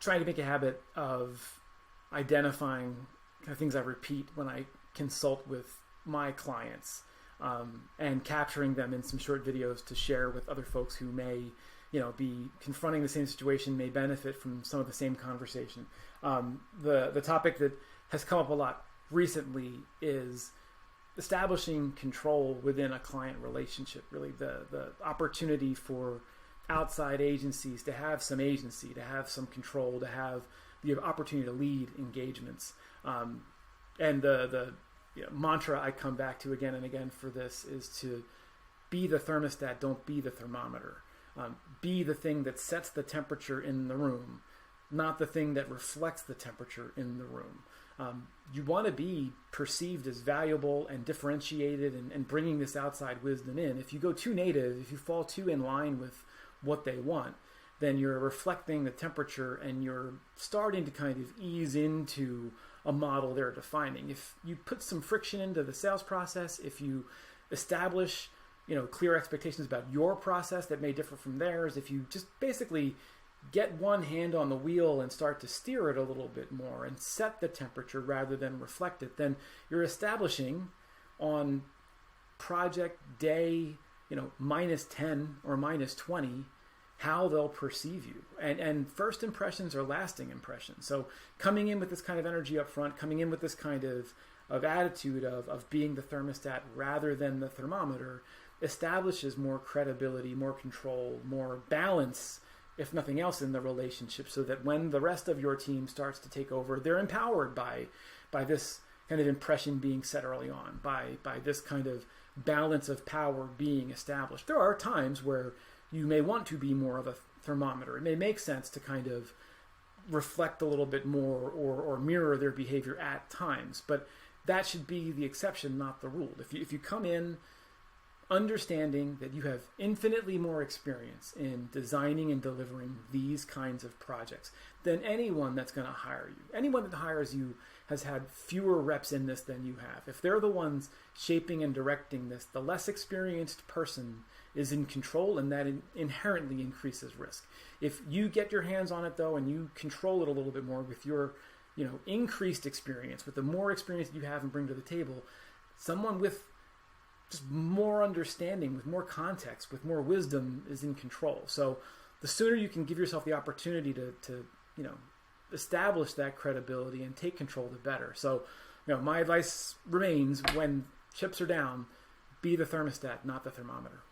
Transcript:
trying to make a habit of identifying kind of things I repeat when I consult with my clients, and capturing them in some short videos to share with other folks who may, be confronting the same situation, may benefit from some of the same conversation. The topic that has come up a lot recently is establishing control within a client relationship. Really, the opportunity for outside agencies to have some agency, to have some control, to have the opportunity to lead engagements. And the mantra I come back to again and again for this is to be the thermostat, don't be the thermometer. Be the thing that sets the temperature in the room, not the thing that reflects the temperature in the room. You want to be perceived as valuable and differentiated and bringing this outside wisdom in. If you go too native, if you fall too in line with what they want, then you're reflecting the temperature and you're starting to kind of ease into a model they're defining. If you put some friction into the sales process, if you establish, clear expectations about your process that may differ from theirs, if you just basically get one hand on the wheel and start to steer it a little bit more and set the temperature rather than reflect it, then you're establishing on project day, -10 or -20, how they'll perceive you. And first impressions are lasting impressions. So coming in with this kind of energy up front, coming in with this kind of attitude of being the thermostat rather than the thermometer establishes more credibility, more control, more balance, if nothing else, in the relationship, so that when the rest of your team starts to take over, they're empowered by this kind of impression being set early on, by this kind of balance of power being established. There are times where you may want to be more of a thermometer. It may make sense to kind of reflect a little bit more or mirror their behavior at times, but that should be the exception, not the rule. If you come in understanding that you have infinitely more experience in designing and delivering these kinds of projects than anyone that's going to hire you. Anyone that hires you has had fewer reps in this than you have. If they're the ones shaping and directing this, the less experienced person is in control, and that inherently increases risk. If you get your hands on it, though, and you control it a little bit more with your increased experience, with the more experience that you have and bring to the table, someone with just more understanding, with more context, with more wisdom is in control. So the sooner you can give yourself the opportunity to establish that credibility and take control, the better. So, my advice remains: when chips are down, be the thermostat, not the thermometer.